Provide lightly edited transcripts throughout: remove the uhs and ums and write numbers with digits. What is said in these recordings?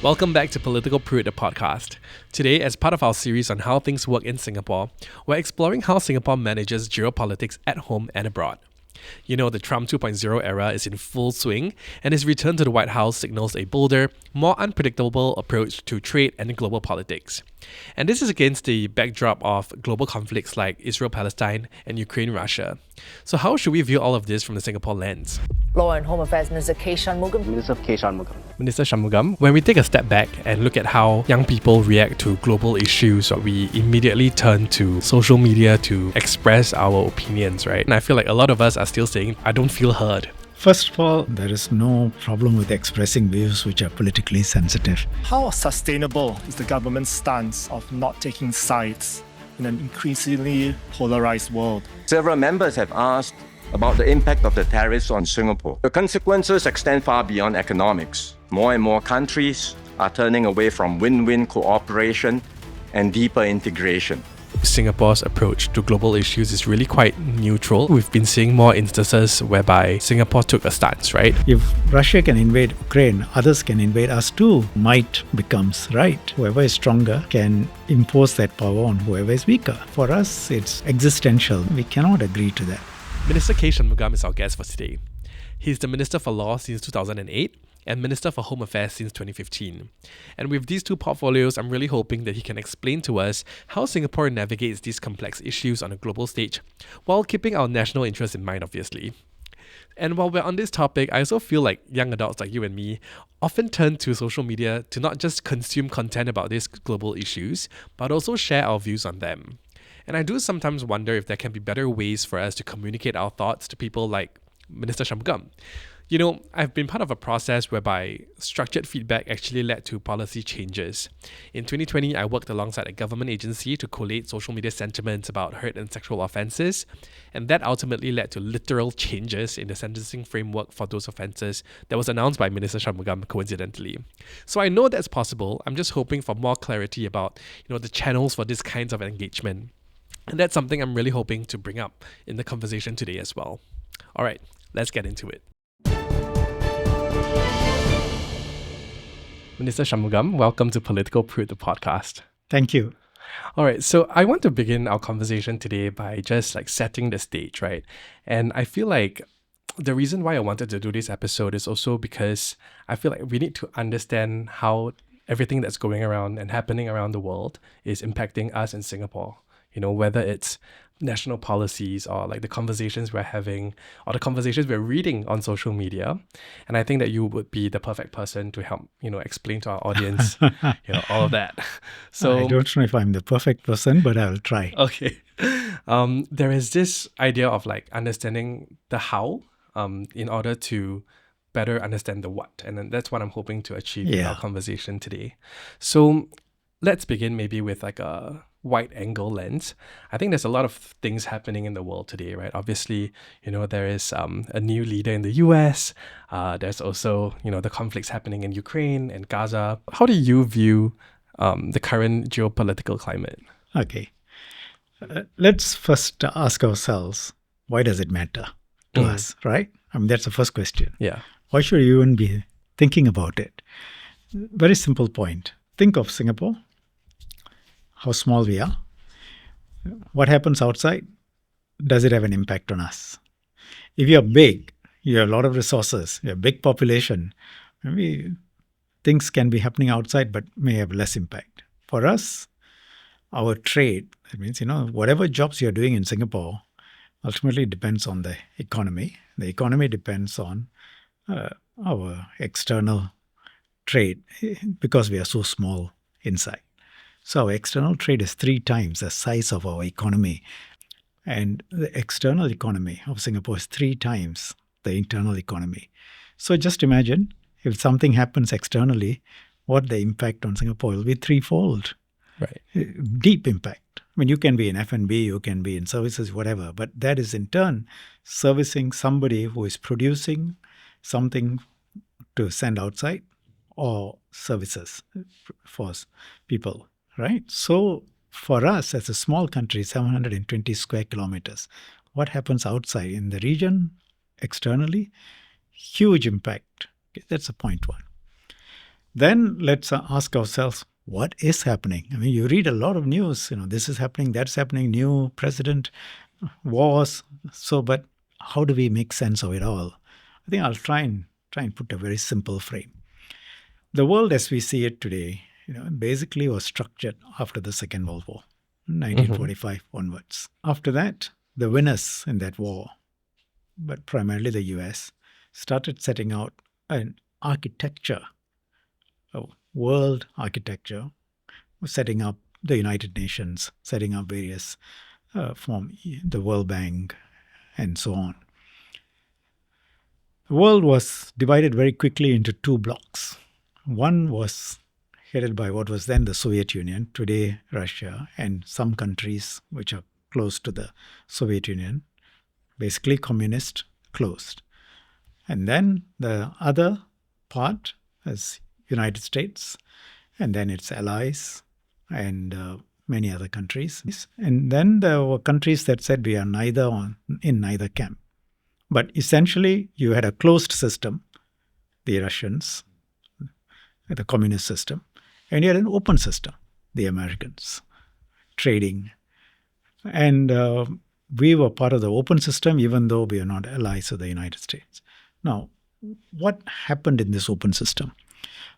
Welcome back to Political Pruit, the podcast. Today, as part of our series on how things work in Singapore, we're exploring how Singapore manages geopolitics at home and abroad. You know, the Trump 2.0 era is in full swing, and his return to the White House signals a bolder, more unpredictable approach to trade and global politics. And this is against the backdrop of global conflicts like Israel-Palestine and Ukraine-Russia. So how should we view all of this from the Singapore lens? Law and Home Affairs Minister K.Shanmugam. Minister K.Shanmugam. Minister Shanmugam, when we take a step back and look at how young people react to global issues, we immediately turn to social media to express our opinions, right? And I feel like a lot of us are still saying, I don't feel heard. First of all, there is no problem with expressing views which are politically sensitive. How sustainable is the government's stance of not taking sides in an increasingly polarized world? Several members have asked about the impact of the tariffs on Singapore. The consequences extend far beyond economics. More and more countries are turning away from win-win cooperation and deeper integration. Singapore's approach to global issues is really quite neutral. We've been seeing more instances whereby Singapore took a stance, right? If Russia can invade Ukraine, others can invade us too. Might becomes right. Whoever is stronger can impose that power on whoever is weaker. For us, it's existential. We cannot agree to that. Minister K.Shanmugam is our guest for today. He's the Minister for Law since 2008 and Minister for Home Affairs since 2015. And with these two portfolios, I'm really hoping that he can explain to us how Singapore navigates these complex issues on a global stage, while keeping our national interests in mind, obviously. And while we're on this topic, I also feel like young adults like you and me often turn to social media to not just consume content about these global issues, but also share our views on them. And I do sometimes wonder if there can be better ways for us to communicate our thoughts to people like Minister Shanmugam. You know, I've been part of a process whereby structured feedback actually led to policy changes. In 2020, I worked alongside a government agency to collate social media sentiments about hate and sexual offences, and that ultimately led to literal changes in the sentencing framework for those offences that was announced by Minister Shanmugam coincidentally. So I know that's possible. I'm just hoping for more clarity about, the channels for this kinds of engagement. And that's something I'm really hoping to bring up in the conversation today as well. All right, let's get into it. Minister Shanmugam, welcome to Political Pruit, the podcast. Thank you. All right, so I want to begin our conversation today by just setting the stage, right? And I feel like the reason why I wanted to do this episode is also because I feel like we need to understand how everything that's going around and happening around the world is impacting us in Singapore. Whether it's national policies or the conversations we're having or the conversations we're reading on social media. And I think that you would be the perfect person to help, explain to our audience, all of that. So I don't know if I'm the perfect person, but I'll try. Okay. There is this idea of understanding the how in order to better understand the what. And then that's what I'm hoping to achieve in our conversation today. So let's begin maybe with a wide angle lens. I think there's a lot of things happening in the world today, right? Obviously, there is a new leader in the US. There's also, the conflicts happening in Ukraine and Gaza. How do you view the current geopolitical climate? Okay. Let's first ask ourselves, why does it matter to us, right? That's the first question. Yeah. Why should you even be thinking about it? Very simple point. Think of Singapore. How small we are. What happens outside? Does it have an impact on us? If you're big, you have a lot of resources, you have a big population, maybe things can be happening outside but may have less impact. For us, our trade, that means, whatever jobs you're doing in Singapore, ultimately depends on the economy. The economy depends on our external trade because we are so small inside. So our external trade is 3 times the size of our economy. And the external economy of Singapore is 3 times the internal economy. So just imagine if something happens externally, what the impact on Singapore will be threefold. Right. Deep impact. You can be in F&B, you can be in services, whatever. But that is in turn servicing somebody who is producing something to send outside or services for people. Right? So for us as a small country, 720 square kilometers, what happens outside in the region, externally, huge impact. Okay, that's the point one. Then let's ask ourselves, what is happening? I mean, you read a lot of news, this is happening, that's happening, new president, wars. So, but how do we make sense of it all? I think I'll try and put a very simple frame. The world as we see it today, basically was structured after the Second World War, 1945 onwards. After that, the winners in that war, but primarily the US, started setting out an architecture, a world architecture, setting up the United Nations, setting up various from the World Bank and so on. The world was divided very quickly into two blocks. One was headed by what was then the Soviet Union, today Russia, and some countries which are close to the Soviet Union, basically communist, closed. And then the other part is United States, and then its allies, and many other countries. And then there were countries that said we are in neither camp. But essentially, you had a closed system, the Russians, the communist system, and you had an open system, the Americans, trading. And we were part of the open system, even though we are not allies of the United States. Now, what happened in this open system?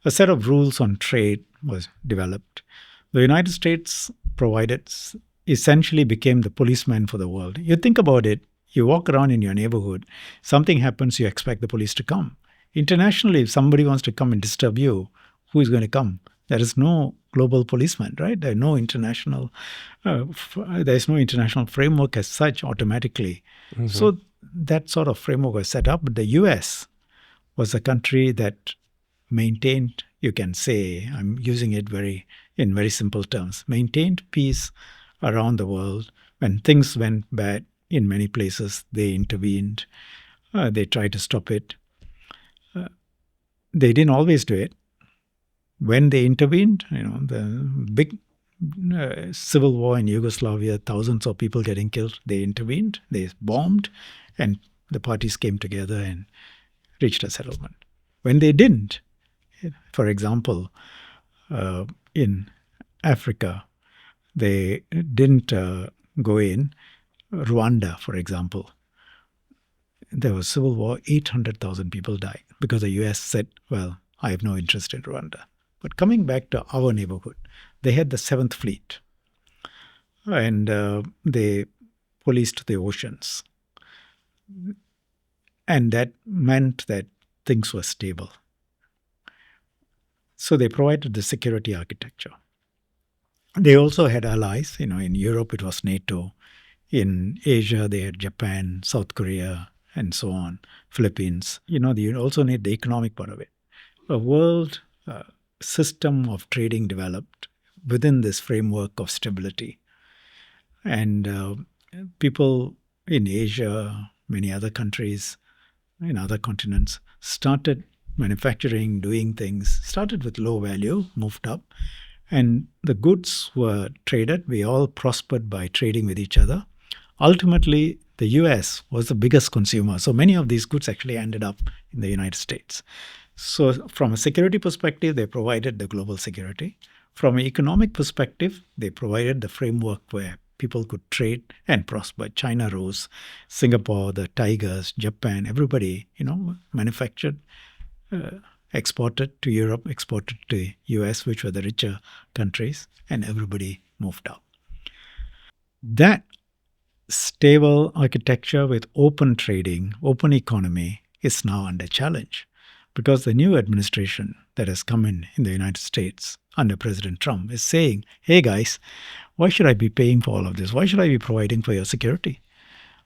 A set of rules on trade was developed. The United States essentially became the policeman for the world. You think about it, you walk around in your neighborhood, something happens, you expect the police to come. Internationally, if somebody wants to come and disturb you, who is going to come? There is no global policeman, right? There is no international framework as such automatically. Mm-hmm. So that sort of framework was set up. But the US was a country that maintained, you can say, I'm using it in very simple terms, maintained peace around the world. When things went bad in many places, they intervened. They tried to stop it. They didn't always do it. When they intervened, the big civil war in Yugoslavia, thousands of people getting killed, they intervened, they bombed, and the parties came together and reached a settlement. When they didn't, for example, in Africa, they didn't go in. Rwanda, for example, there was civil war, 800,000 people died because the US said, well, I have no interest in Rwanda. But coming back to our neighborhood, they had the 7th Fleet and they policed the oceans. And that meant that things were stable. So they provided the security architecture. They also had allies. In Europe, it was NATO. In Asia, they had Japan, South Korea, and so on, Philippines. You also need the economic part of it. A world system of trading developed within this framework of stability. And people in Asia, many other countries, in other continents, started manufacturing, doing things, started with low value, moved up, and the goods were traded. We all prospered by trading with each other. Ultimately, the US was the biggest consumer. So many of these goods actually ended up in the United States. So from a security perspective, they provided the global security. From an economic perspective, they provided the framework where people could trade and prosper. China rose, Singapore, the tigers, Japan, everybody, manufactured, exported to Europe, exported to the US, which were the richer countries, and everybody moved up. That stable architecture with open trading, open economy is now under challenge because the new administration that has come in the United States under President Trump is saying, hey guys, why should I be paying for all of this? Why should I be providing for your security?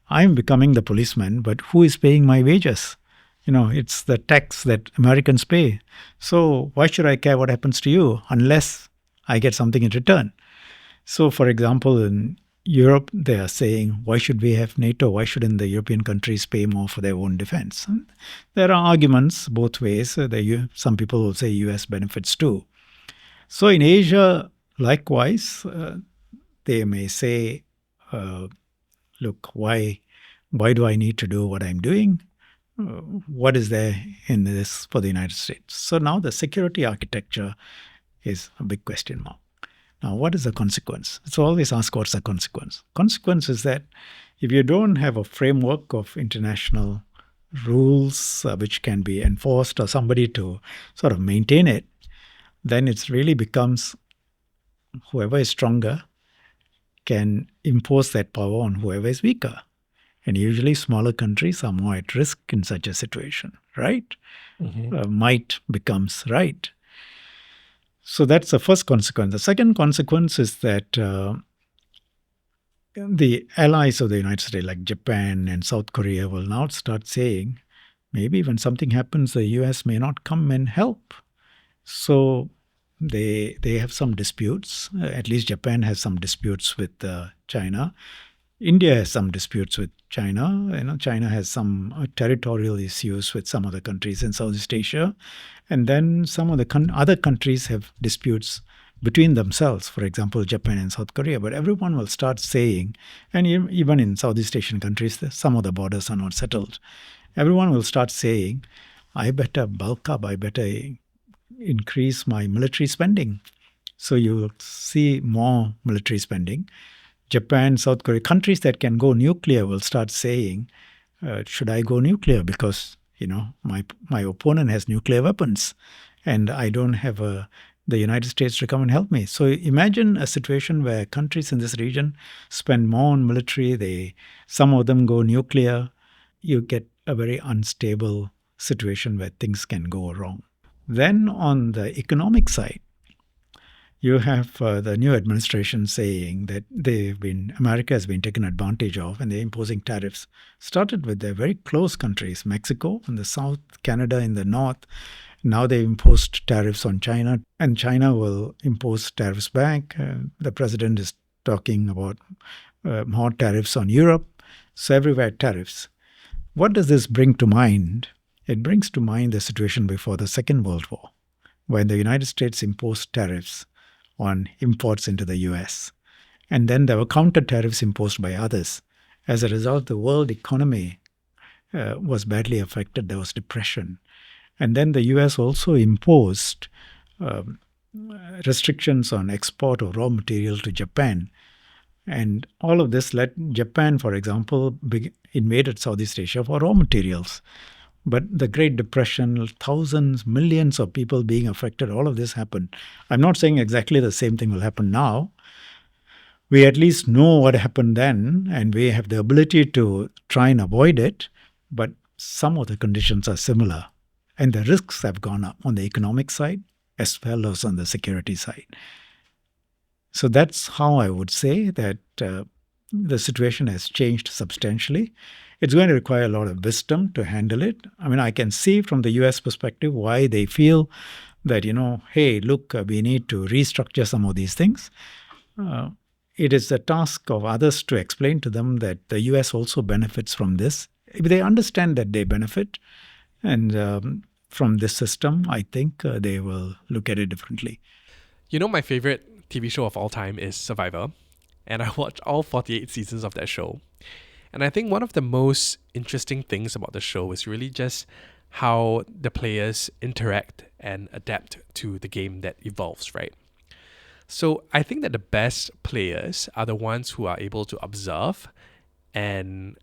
I'm becoming the policeman, but who is paying my wages? It's the tax that Americans pay. So why should I care what happens to you unless I get something in return? So, for example, in Europe, they are saying, why should we have NATO? Why shouldn't the European countries pay more for their own defense? And there are arguments both ways. Some people will say US benefits too. So in Asia, likewise, they may say, look, why do I need to do what I'm doing? what is there in this for the United States? So now the security architecture is a big question mark. Now, what is the consequence? So always ask what's the consequence. Consequence is that if you don't have a framework of international rules which can be enforced or somebody to sort of maintain it, then it really becomes whoever is stronger can impose that power on whoever is weaker. And usually smaller countries are more at risk in such a situation, right? Might becomes right. So that's the first consequence. The second consequence is that the allies of the United States, like Japan and South Korea, will now start saying, maybe when something happens, the US may not come and help. So they have some disputes. At least Japan has some disputes with China. India has some disputes with China. China has some territorial issues with some of the countries in Southeast Asia. And then some of the other countries have disputes between themselves, for example, Japan and South Korea. But everyone will start saying, and even in Southeast Asian countries, some of the borders are not settled. Everyone will start saying, I better bulk up, I better increase my military spending. So you will see more military spending. Japan, South Korea, countries that can go nuclear will start saying, should I go nuclear? Because, my opponent has nuclear weapons and I don't have the United States to come and help me. So imagine a situation where countries in this region spend more on military, some of them go nuclear. You get a very unstable situation where things can go wrong. Then on the economic side, you have the new administration saying that America has been taken advantage of and they're imposing tariffs. Started with their very close countries, Mexico in the south, Canada in the north. Now they imposed tariffs on China and China will impose tariffs back. The president is talking about more tariffs on Europe. So everywhere tariffs. What does this bring to mind? It brings to mind the situation before the Second World War, when the United States imposed tariffs on imports into the US. And then there were counter tariffs imposed by others. As a result, the world economy was badly affected. There was depression. And then the US also imposed restrictions on export of raw material to Japan. And all of this led Japan, for example, invaded Southeast Asia for raw materials. But the Great Depression, thousands, millions of people being affected, all of this happened. I'm not saying exactly the same thing will happen now. We at least know what happened then, and we have the ability to try and avoid it. But some of the conditions are similar. And the risks have gone up on the economic side as well as on the security side. So that's how I would say that the situation has changed substantially. It's going to require a lot of wisdom to handle it. I mean, I can see from the US perspective why they feel that, hey, look, we need to restructure some of these things. It is the task of others to explain to them that the US also benefits from this. If they understand that they benefit and from this system, I think they will look at it differently. My favorite TV show of all time is Survivor, and I watched all 48 seasons of that show. And I think one of the most interesting things about the show is really just how the players interact and adapt to the game that evolves, right? So I think that the best players are the ones who are able to observe and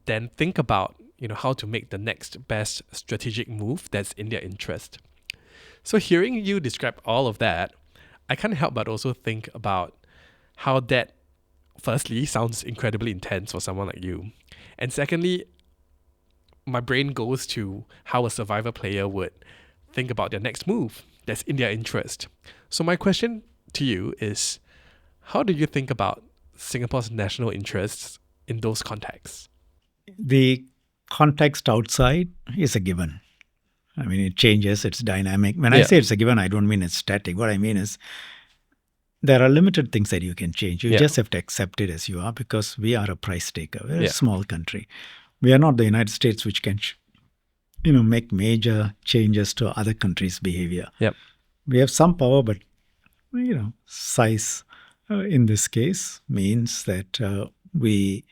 then think about, how to make the next best strategic move that's in their interest. So hearing you describe all of that, I can't help but also think about how that firstly sounds incredibly intense for someone like you. And secondly, my brain goes to how a Survivor player would think about their next move that's in their interest. So my question to you is, how do you think about Singapore's national interests in those contexts? The context outside is a given. I mean, it changes, it's dynamic. When I say it's a given, I don't mean it's static. What I mean is there are limited things that you can change. You just have to accept it as you are because we are a price taker. We're a small country. We are not the United States, which can, make major changes to other countries' behavior. Yep. We have some power, but, size in this case means that we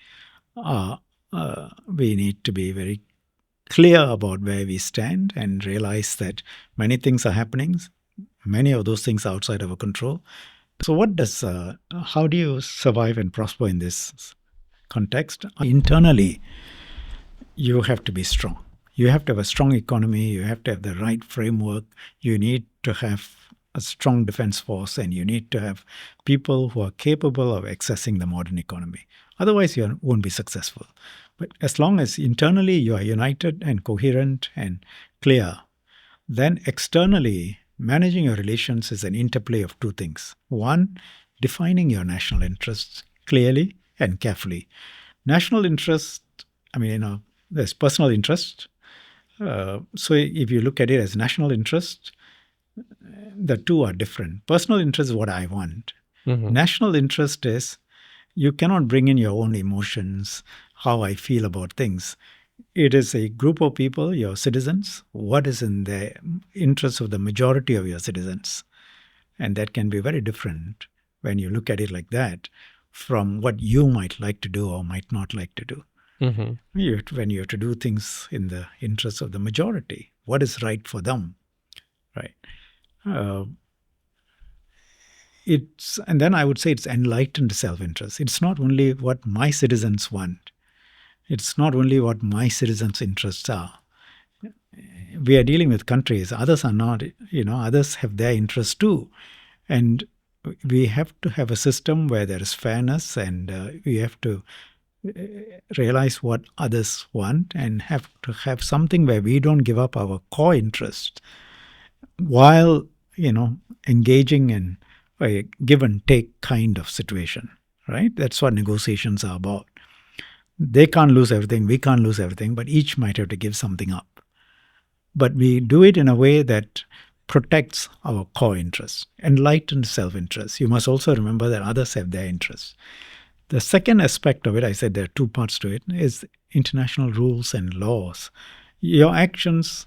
need to be very clear about where we stand and realize that many things are happening. Many of those things are outside our control. So how do you survive and prosper in this context? Internally, you have to be strong. You have to have a strong economy. You have to have the right framework. You need to have a strong defense force, and you need to have people who are capable of accessing the modern economy. Otherwise, you won't be successful. But as long as internally you are united and coherent and clear, then externally, managing your relations is an interplay of two things. One, defining your national interests clearly and carefully. National interest, there's personal interest. So if you look at it as national interest, the two are different. Personal interest is what I want. Mm-hmm. National interest is you cannot bring in your own emotions, how I feel about things. It is a group of people, your citizens, what is in the interest of the majority of your citizens. And that can be very different when you look at it like that from what you might like to do or might not like to do. Mm-hmm. When you have to do things in the interest of the majority, what is right for them, right? And then I would say it's enlightened self-interest. It's not only what my citizens want. It's not only what my citizens' interests are. We are dealing with countries. Others are not, others have their interests too. And we have to have a system where there is fairness, and we have to realize what others want and have to have something where we don't give up our core interest while, engaging in a give and take kind of situation, right? That's what negotiations are about. They can't lose everything, we can't lose everything, but each might have to give something up. But we do it in a way that protects our core interests, enlightened self-interest. You must also remember that others have their interests. The second aspect of it, I said there are two parts to it, is international rules and laws. Your actions,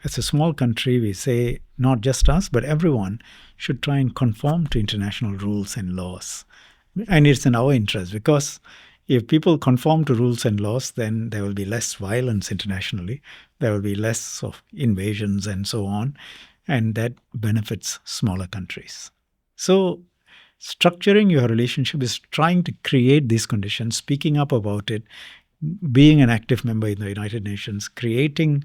as a small country, we say not just us, but everyone should try and conform to international rules and laws. And it's in our interest, because if people conform to rules and laws, then there will be less violence internationally. There will be less of invasions and so on. And that benefits smaller countries. So structuring your relationship is trying to create these conditions, speaking up about it, being an active member in the United Nations, creating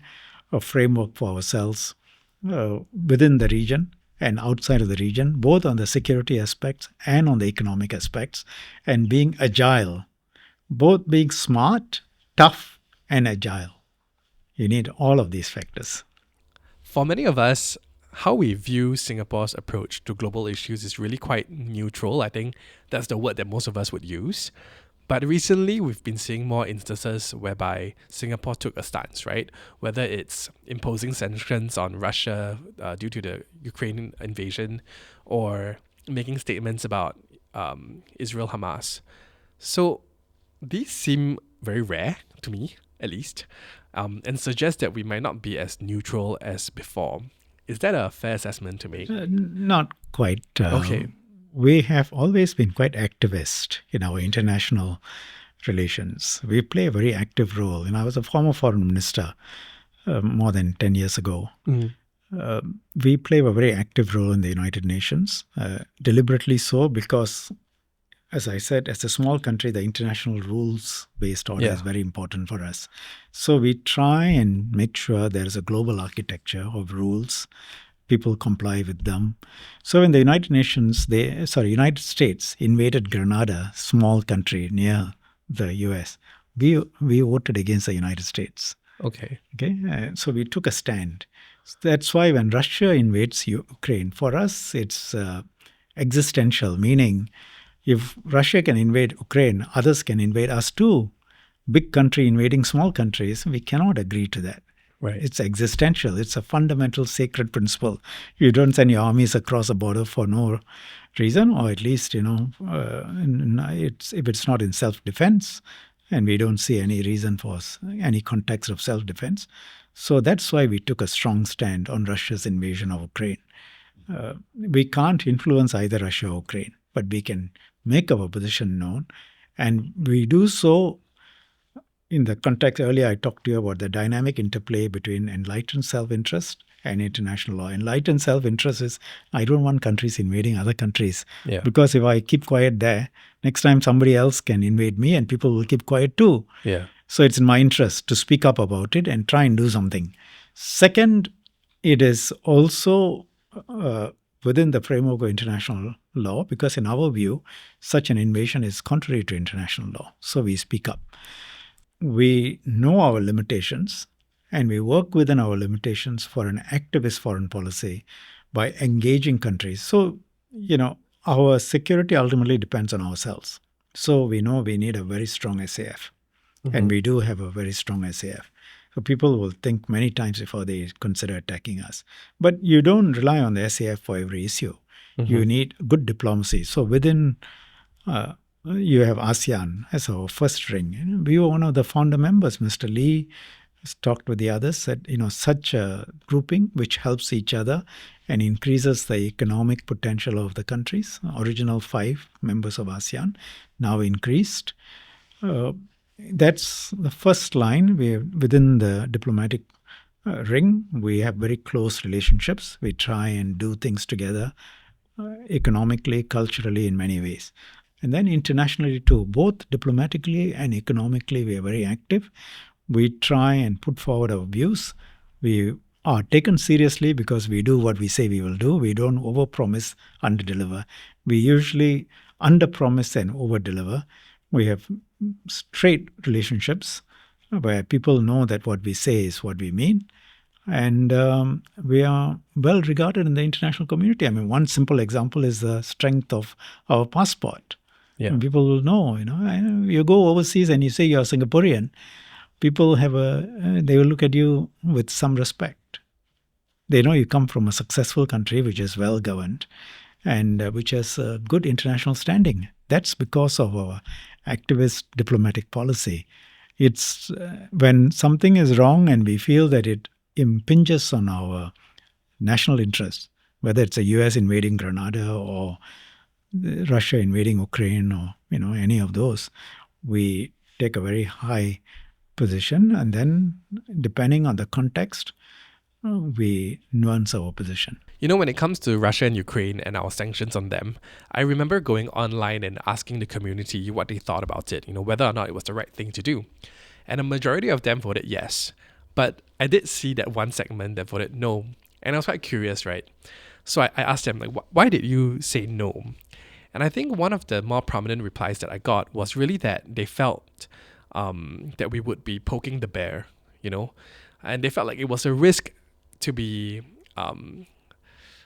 a framework for ourselves within the region and outside of the region, both on the security aspects and on the economic aspects, and being agile, both being smart, tough, and agile. You need all of these factors. For many of us, how we view Singapore's approach to global issues is really quite neutral. I think that's the word that most of us would use. But recently, we've been seeing more instances whereby Singapore took a stance, right? Whether it's imposing sanctions on Russia due to the Ukrainian invasion, or making statements about Israel-Hamas. So these seem very rare, to me at least, and suggest that we might not be as neutral as before. Is that a fair assessment to make? Not quite. Okay. We have always been quite activist in our international relations. We play a very active role. I was a former foreign minister more than 10 years ago. Mm-hmm. We play a very active role in the United Nations, deliberately so, because, as I said, as a small country, the international rules-based order is very important for us. So we try and make sure there is a global architecture of rules. People comply with them. So when the United States invaded Grenada, small country near the US, we voted against the United States. Okay. So we took a stand. That's why when Russia invades Ukraine, for us it's existential, meaning if Russia can invade Ukraine, others can invade us too. Big country invading small countries, we cannot agree to that. Right. It's existential. It's a fundamental sacred principle. You don't send your armies across a border for no reason, or at least, if it's not in self-defense, and we don't see any reason for any context of self-defense. So that's why we took a strong stand on Russia's invasion of Ukraine. We can't influence either Russia or Ukraine, but we can make our position known, and we do so in the context earlier, I talked to you about the dynamic interplay between enlightened self-interest and international law. Enlightened self-interest is I don't want countries invading other countries. Yeah. Because if I keep quiet there, next time somebody else can invade me and people will keep quiet too. Yeah. So it's in my interest to speak up about it and try and do something. Second, it is also within the framework of international law, because in our view, such an invasion is contrary to international law. So we speak up. We know our limitations and we work within our limitations for an activist foreign policy by engaging countries. So, our security ultimately depends on ourselves. So we know we need a very strong SAF. And we do have a very strong SAF. So people will think many times before they consider attacking us. But you don't rely on the SAF for every issue. You need good diplomacy. So within, you have ASEAN as our first ring. We were one of the founder members. Mr. Lee has talked with the others, said, such a grouping which helps each other and increases the economic potential of the countries. Original 5 members of ASEAN, now increased. That's the first line. Within the diplomatic ring, we have very close relationships. We try and do things together economically, culturally, in many ways. And then internationally too, both diplomatically and economically, we are very active. We try and put forward our views. We are taken seriously because we do what we say we will do. We don't overpromise, underdeliver. We usually underpromise and overdeliver. We have straight relationships where people know that what we say is what we mean. And we are well regarded in the international community. I mean, one simple example is the strength of our passport. Yeah. And people will know, you go overseas and you say you're Singaporean, people they will look at you with some respect. They know you come from a successful country which is well governed and which has a good international standing. That's because of our activist diplomatic policy. It's when something is wrong and we feel that it impinges on our national interests, whether it's the US invading Grenada or Russia invading Ukraine or any of those, we take a very high position, and then depending on the context, we nuance our position. When it comes to Russia and Ukraine and our sanctions on them, I remember going online and asking the community what they thought about it, whether or not it was the right thing to do. And a majority of them voted yes. But I did see that one segment that voted no. And I was quite curious, right? So I asked them, why did you say no? And I think one of the more prominent replies that I got was really that they felt that we would be poking the bear, and they felt like it was a risk to be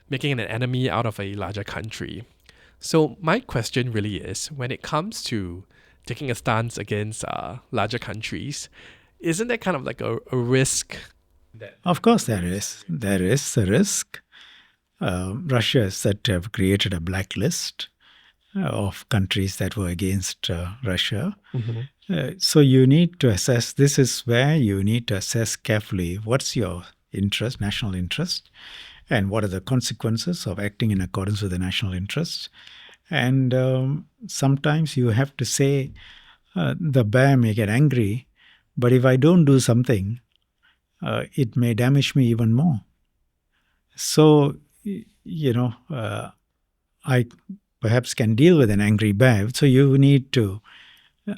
making an enemy out of a larger country. So my question really is, when it comes to taking a stance against larger countries, isn't that kind of like a risk? Of course there is. There is a risk. Russia is said to have created a blacklist of countries that were against Russia. So you need to assess, this is where you need to assess carefully what's your interest, national interest, and what are the consequences of acting in accordance with the national interests. And sometimes you have to say, the bear may get angry, but if I don't do something, it may damage me even more. So, I perhaps can deal with an angry bear. So you need to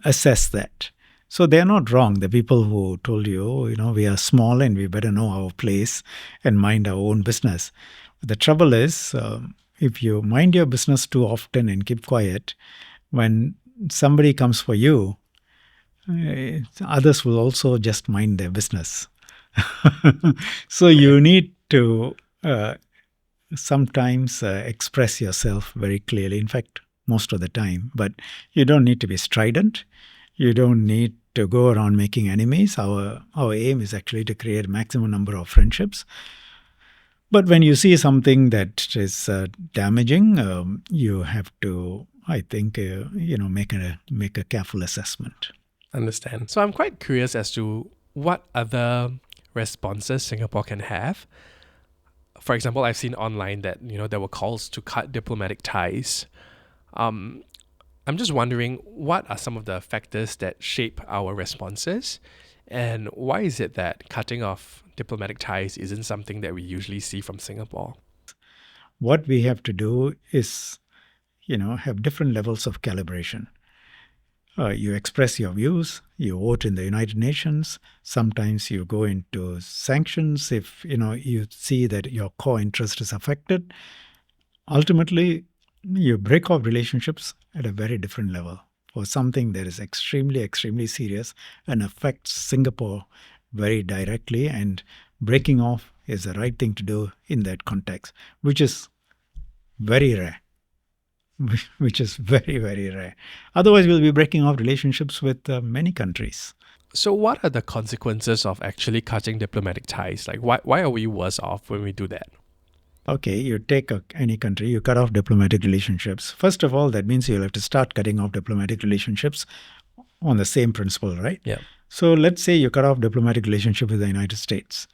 assess that. So they're not wrong, the people who told you, we are small and we better know our place and mind our own business. But the trouble is, if you mind your business too often and keep quiet, when somebody comes for you, others will also just mind their business. So you need to sometimes express yourself very clearly, in fact, most of the time. But you don't need to be strident. You don't need to go around making enemies. Our aim is actually to create a maximum number of friendships. But when you see something that is damaging, you have to, I think, make a careful assessment. Understand. So I'm quite curious as to what other responses Singapore can have. For example, I've seen online that there were calls to cut diplomatic ties. I'm just wondering, what are some of the factors that shape our responses? And why is it that cutting off diplomatic ties isn't something that we usually see from Singapore? What we have to do is, have different levels of calibration. You express your views, you vote in the United Nations. Sometimes you go into sanctions if you see that your core interest is affected. Ultimately, you break off relationships at a very different level for something that is extremely, extremely serious and affects Singapore very directly. And breaking off is the right thing to do in that context, which is very rare. Which is very, very rare. Otherwise, we'll be breaking off relationships with many countries. So what are the consequences of actually cutting diplomatic ties? Like, why are we worse off when we do that? Okay, you take any country, you cut off diplomatic relationships. First of all, that means you'll have to start cutting off diplomatic relationships on the same principle, right? Yeah. So let's say you cut off diplomatic relationship with the United States.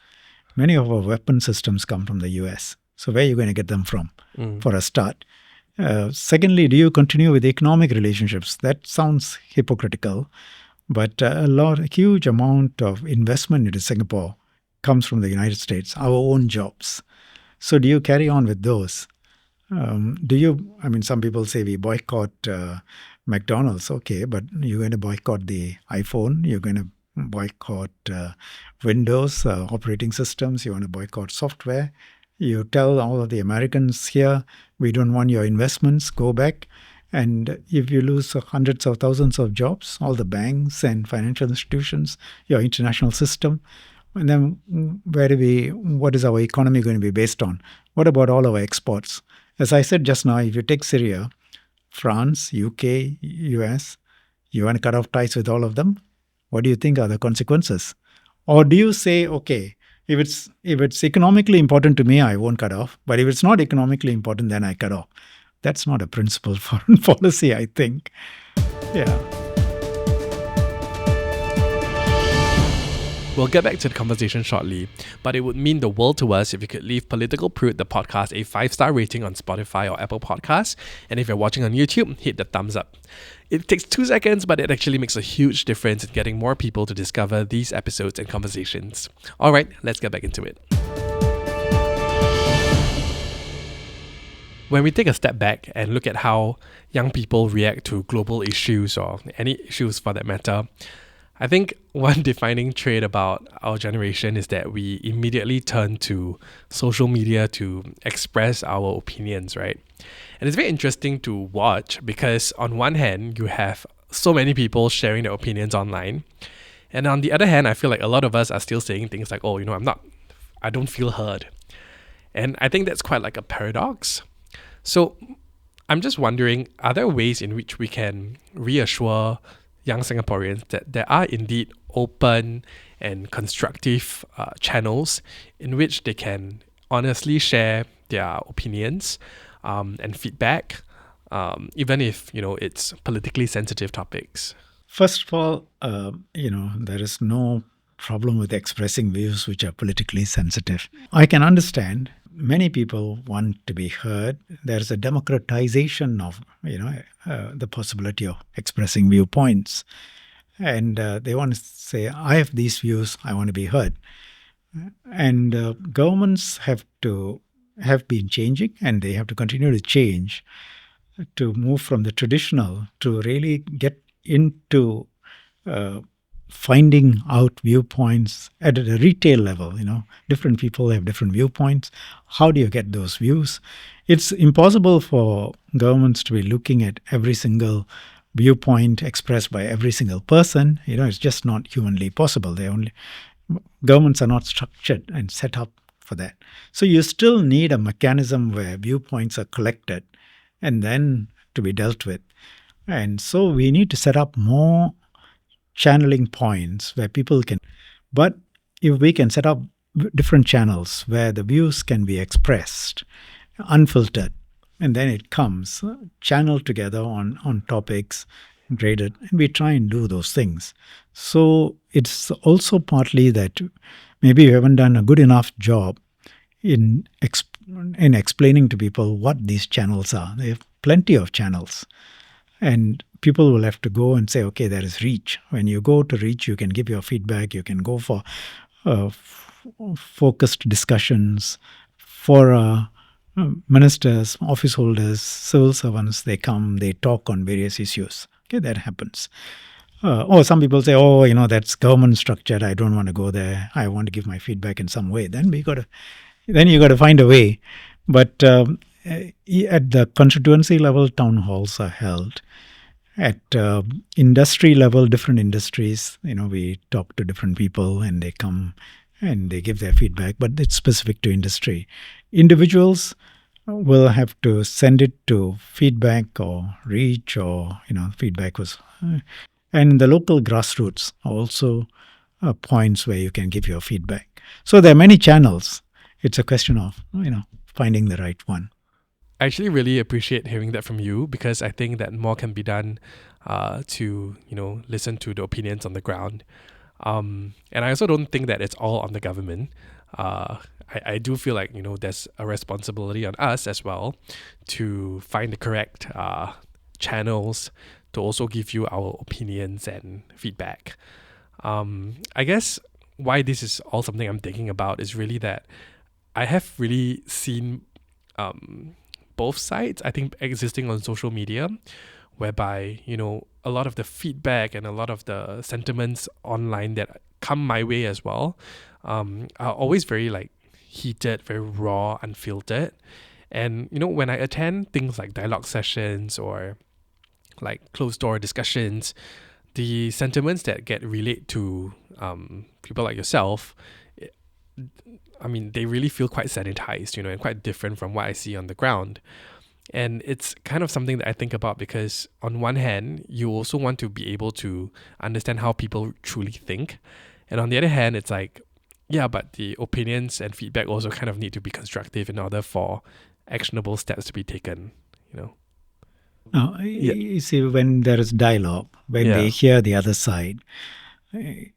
Many of our weapon systems come from the US. So where are you going to get them from, for a start? Secondly, do you continue with economic relationships? That sounds hypocritical, but a huge amount of investment into Singapore comes from the United States, our own jobs. So do you carry on with those? Some people say we boycott McDonald's. Okay, but you're going to boycott the iPhone, you're going to boycott Windows operating systems, you want to boycott software. You tell all of the Americans here, we don't want your investments, go back. And if you lose hundreds of thousands of jobs, all the banks and financial institutions, your international system, and then what is our economy going to be based on? What about all our exports? As I said just now, if you take Syria, France, UK, US, you want to cut off ties with all of them? What do you think are the consequences? Or do you say, okay, if it's economically important to me, I won't cut off. But if it's not economically important, then I cut off. That's not a principled foreign policy, I think. Yeah. We'll get back to the conversation shortly, but it would mean the world to us if you could leave Political Prude, the podcast, a 5-star rating on Spotify or Apple Podcasts. And if you're watching on YouTube, hit the thumbs up. It takes 2 seconds, but it actually makes a huge difference in getting more people to discover these episodes and conversations. All right, let's get back into it. When we take a step back and look at how young people react to global issues or any issues for that matter, I think one defining trait about our generation is that we immediately turn to social media to express our opinions, right? And it's very interesting to watch because on one hand, you have so many people sharing their opinions online. And on the other hand, I feel like a lot of us are still saying things like, I don't feel heard. And I think that's quite like a paradox. So I'm just wondering, are there ways in which we can reassure young Singaporeans that there are indeed open and constructive channels in which they can honestly share their opinions and feedback, even if, it's politically sensitive topics? First of all, there is no problem with expressing views which are politically sensitive. I can understand many people want to be heard. There's a democratization of, the possibility of expressing viewpoints. And they want to say, I have these views, I want to be heard. And governments have been changing, and they have to continue to change to move from the traditional to really get into finding out viewpoints at a retail level. Different people have different viewpoints. How do you get those views? It's impossible for governments to be looking at every single viewpoint expressed by every single person. It's just not humanly possible. Governments are not structured and set up for that. So you still need a mechanism where viewpoints are collected and then to be dealt with. And so we need to set up more channeling points where people can, but if we can set up different channels where the views can be expressed, unfiltered, and then it comes channeled together on topics, graded, and we try and do those things. So it's also partly that maybe you haven't done a good enough job in explaining to people what these channels are. They have plenty of channels. And people will have to go and say, okay, there is reach. When you go to reach, you can give your feedback. You can go for focused discussions for ministers, office holders, civil servants. They come, they talk on various issues. Okay, that happens. Or some people say, that's government structured. I don't want to go there. I want to give my feedback in some way. Then you got to find a way. But at the constituency level, town halls are held. At industry level, different industries, we talk to different people and they come and they give their feedback, but it's specific to industry. Individuals will have to send it to feedback or reach or, feedback was... And the local grassroots are also points where you can give your feedback. So there are many channels. It's a question of, finding the right one. I actually really appreciate hearing that from you, because I think that more can be done to, listen to the opinions on the ground. And I also don't think that it's all on the government. I do feel like, there's a responsibility on us as well to find the correct channels to also give you our opinions and feedback. I guess why this is all something I'm thinking about is really that I have really seen both sides, I think, existing on social media, whereby, a lot of the feedback and a lot of the sentiments online that come my way as well are always very heated, very raw, unfiltered. And, when I attend things like dialogue sessions or closed door discussions, the sentiments that get relayed to people like yourself, they really feel quite sanitized, and quite different from what I see on the ground. And it's kind of something that I think about, because on one hand, you also want to be able to understand how people truly think. And on the other hand, it's but the opinions and feedback also kind of need to be constructive in order for actionable steps to be taken, Now, you see, when there is dialogue, when they hear the other side,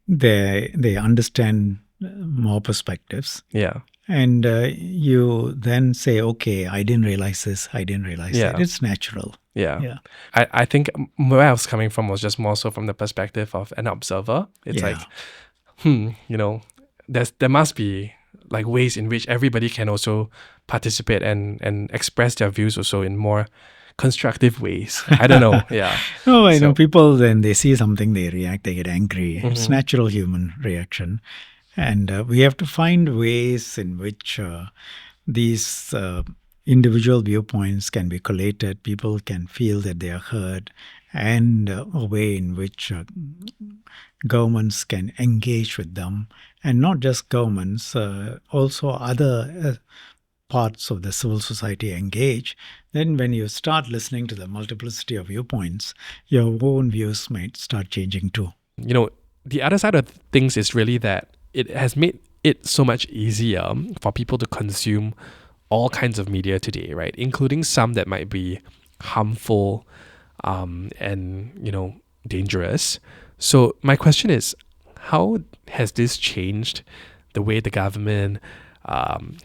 they understand more perspectives. Yeah. And you then say, okay, I didn't realize this, I didn't realize that. It's natural. Yeah. I think where I was coming from was just more so from the perspective of an observer. It's there must be ways in which everybody can also participate and express their views also in more constructive ways. I don't know. Yeah. No, I know people, then they see something, they react, they get angry. Mm-hmm. It's natural human reaction. And we have to find ways in which these individual viewpoints can be collated, people can feel that they are heard, and a way in which governments can engage with them. And not just governments, also other parts of the civil society engage. Then when you start listening to the multiplicity of viewpoints, your own views might start changing too. The other side of things is really that it has made it so much easier for people to consume all kinds of media today, right? Including some that might be harmful and, dangerous. So my question is, how has this changed the way the government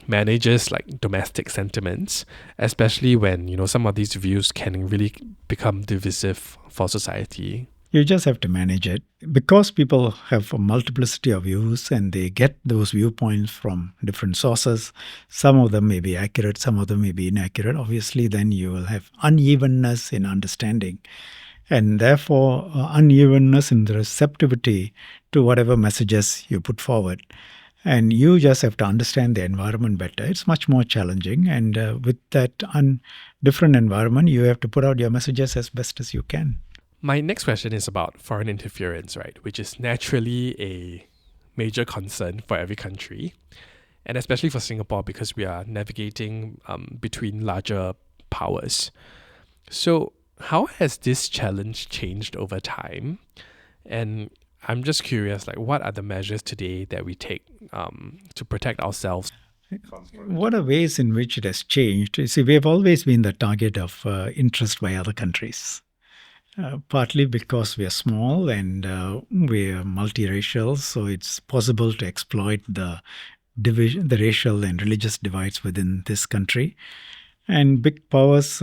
manages domestic sentiments, especially when, some of these views can really become divisive for society? You just have to manage it. Because people have a multiplicity of views and they get those viewpoints from different sources, some of them may be accurate, some of them may be inaccurate. Obviously, then you will have unevenness in understanding, and therefore unevenness in the receptivity to whatever messages you put forward. And you just have to understand the environment better. It's much more challenging. And with that different environment, you have to put out your messages as best as you can. My next question is about foreign interference, right? Which is naturally a major concern for every country, and especially for Singapore because we are navigating between larger powers. So how has this challenge changed over time? And I'm just curious, what are the measures today that we take to protect ourselves? What are ways in which it has changed? You see, we have always been the target of interest by other countries. Partly because we are small and we are multiracial, so it's possible to exploit the racial and religious divides within this country. And big powers,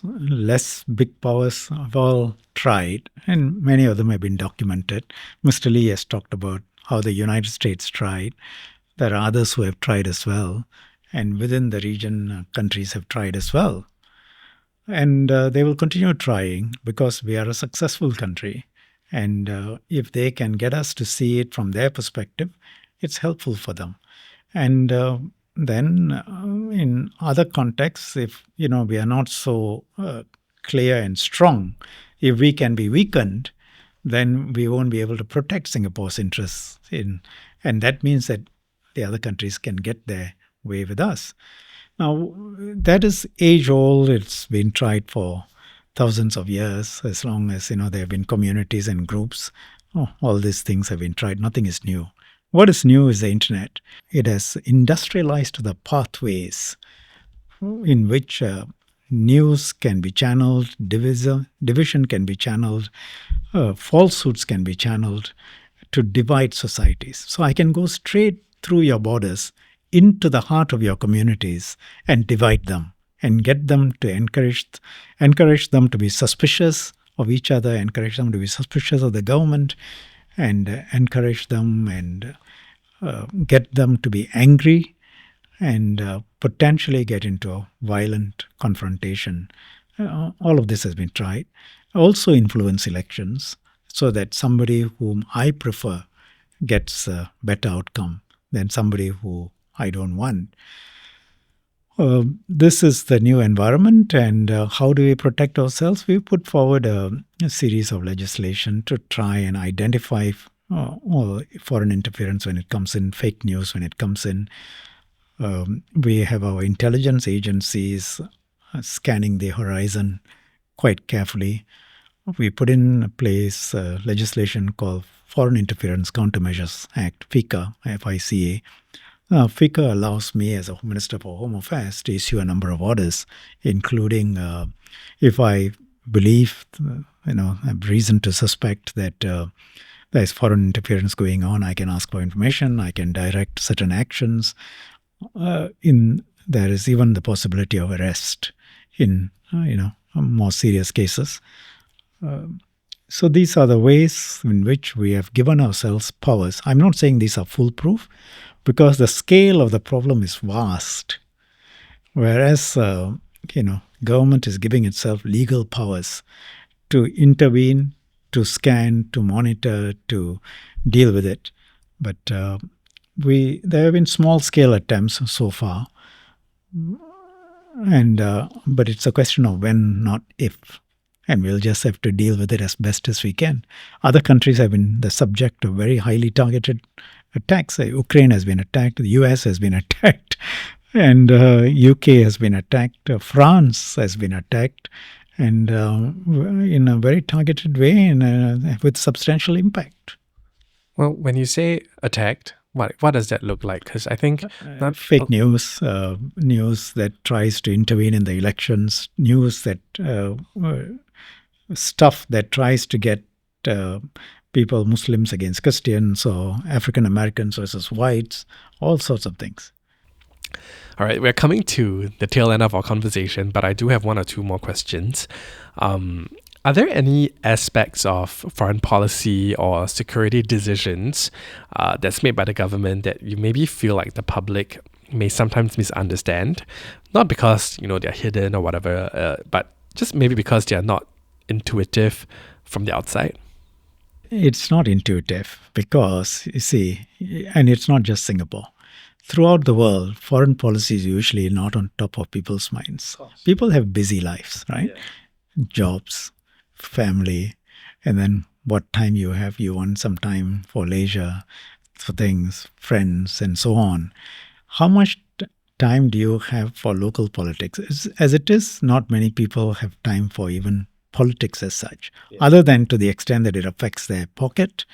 less big powers have all tried, and many of them have been documented. Mr. Lee has talked about how the United States tried. There are others who have tried as well. And within the region, countries have tried as well. And they will continue trying because we are a successful country. And if they can get us to see it from their perspective, it's helpful for them. And then in other contexts, if we are not so clear and strong, if we can be weakened, then we won't be able to protect Singapore's interests. And that means that the other countries can get their way with us. Now, that is age-old. It's been tried for thousands of years, as long as there have been communities and groups. All these things have been tried. Nothing is new. What is new is the internet. It has industrialized the pathways in which news can be channeled, division can be channeled, falsehoods can be channeled to divide societies. So I can go straight through your borders into the heart of your communities and divide them and get them to encourage them to be suspicious of each other, encourage them to be suspicious of the government, and encourage them and get them to be angry and potentially get into a violent confrontation. All of this has been tried. Also influence elections so that somebody whom I prefer gets a better outcome than somebody who I don't want. This is the new environment, and how do we protect ourselves? We put forward a series of legislation to try and identify foreign interference when it comes in, fake news when it comes in. We have our intelligence agencies scanning the horizon quite carefully. We put in place legislation called Foreign Interference Countermeasures Act, FICA, F-I-C-A. FICA allows me as a Minister for Home Affairs to issue a number of orders, including if I believe, I have reason to suspect that there is foreign interference going on, I can ask for information, I can direct certain actions. There is even the possibility of arrest in, more serious cases. So these are the ways in which we have given ourselves powers. I'm not saying these are foolproof, because the scale of the problem is vast. Whereas, government is giving itself legal powers to intervene, to scan, to monitor, to deal with it. But there have been small-scale attempts so far, but it's a question of when, not if. And we'll just have to deal with it as best as we can. Other countries have been the subject of very highly targeted attacks. Ukraine has been attacked, the US has been attacked, and UK has been attacked, France has been attacked, and in a very targeted way and with substantial impact. Well, when you say attacked, what does that look like? Because I think fake news, news that tries to intervene in the elections, news that stuff that tries to get people, Muslims against Christians, or African Americans versus whites, all sorts of things. All right, we're coming to the tail end of our conversation, but I do have one or two more questions. Are there any aspects of foreign policy or security decisions that's made by the government that you maybe feel like the public may sometimes misunderstand? Not because, they're hidden or whatever, but just maybe because they're not intuitive from the outside? It's not intuitive because, you see, and it's not just Singapore. Throughout the world, foreign policy is usually not on top of people's minds. People have busy lives, right? Yeah. Jobs, family, and then what time you have. You want some time for leisure, for things, friends, and so on. How much time do you have for local politics? As it is, not many people have time for even politics as such, other than to the extent that it affects their pocket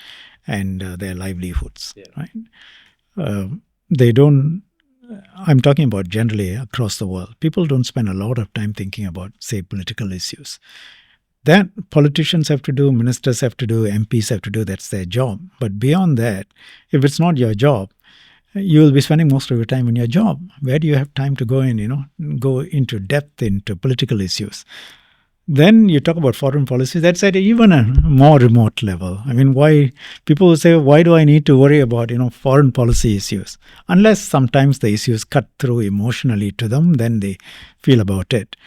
and their livelihoods, right? They don't, I'm talking about generally across the world. People don't spend a lot of time thinking about, say, political issues. That politicians have to do, ministers have to do, MPs have to do, that's their job. But beyond that, if it's not your job, you will be spending most of your time in your job. Where do you have time to go go into depth into political issues? Then you talk about foreign policy. That's at even a more remote level. I mean, why people will say, why do I need to worry about foreign policy issues? Unless sometimes the issues cut through emotionally to them, then they feel about it.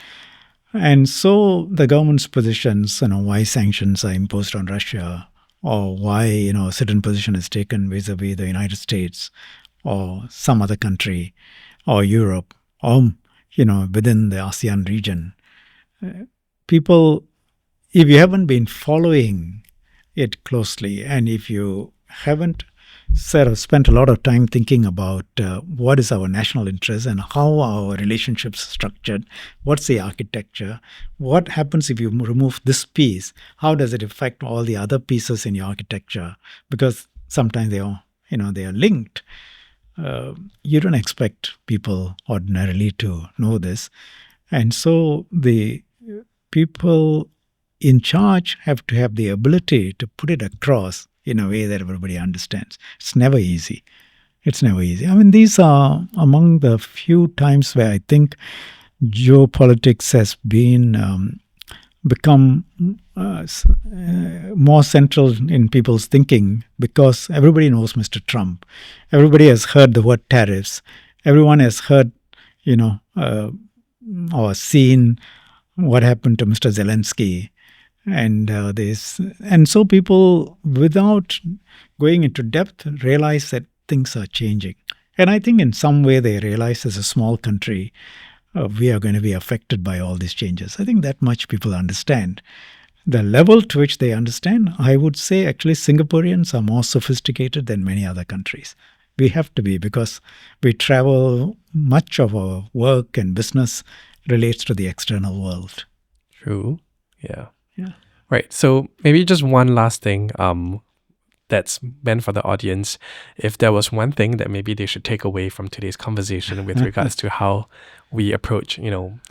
And so the government's positions, why sanctions are imposed on Russia, or why a certain position is taken vis-a-vis the United States or some other country or Europe or within the ASEAN region. People, if you haven't been following it closely, and if you haven't spent a lot of time thinking about what is our national interest and how our relationships are structured, what's the architecture, what happens if you remove this piece, how does it affect all the other pieces in your architecture? Because sometimes they are linked. You don't expect people ordinarily to know this, and so the people in charge have to have the ability to put it across in a way that everybody understands. It's never easy. I mean, these are among the few times where I think geopolitics has become more central in people's thinking, because everybody knows Mr. Trump. Everybody has heard the word tariffs. Everyone has heard, or seen what happened to Mr. Zelensky, and so people, without going into depth, realize that things are changing. And I think in some way they realize, as a small country, we are going to be affected by all these changes. I think that much people understand. The level to which they understand, I would say actually Singaporeans are more sophisticated than many other countries. We have to be, because we travel, much of our work and business relates to the external world. True. Yeah. Yeah. Right. So maybe just one last thing that's meant for the audience. If there was one thing that maybe they should take away from today's conversation with regards to how we approach,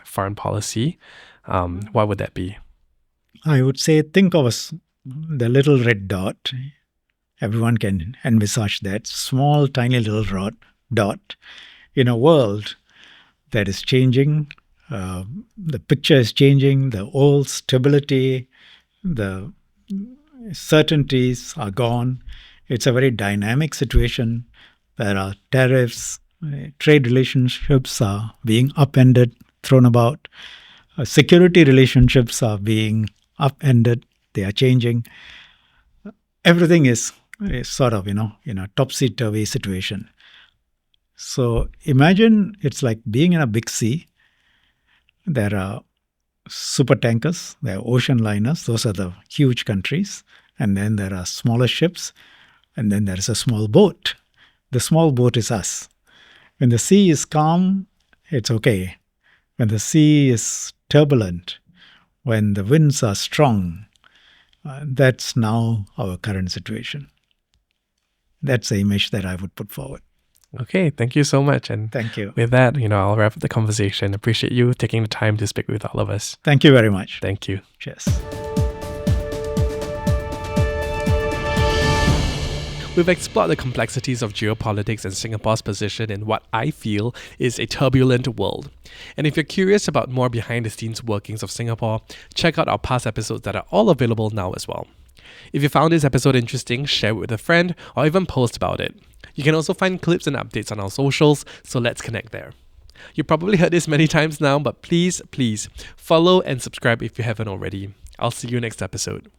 foreign policy, what would that be? I would say, think of the little red dot. Everyone can envisage that small, tiny little dot in a world that is changing. The picture is changing. The old stability, the certainties are gone. It's a very dynamic situation. There are tariffs. Trade relationships are being upended, thrown about. Security relationships are being upended. They are changing. Everything is sort of, in a topsy-turvy situation. So imagine it's like being in a big sea. There are super tankers, there are ocean liners, those are the huge countries. And then there are smaller ships, and then there is a small boat. The small boat is us. When the sea is calm, it's okay. When the sea is turbulent, when the winds are strong, that's now our current situation. That's the image that I would put forward. Okay, thank you so much. And thank you. With that, I'll wrap up the conversation. Appreciate you taking the time to speak with all of us. Thank you very much. Thank you. Cheers. We've explored the complexities of geopolitics and Singapore's position in what I feel is a turbulent world. And if you're curious about more behind-the-scenes workings of Singapore, check out our past episodes that are all available now as well. If you found this episode interesting, share it with a friend or even post about it. You can also find clips and updates on our socials, so let's connect there. You probably heard this many times now, but please follow and subscribe if you haven't already. I'll see you next episode.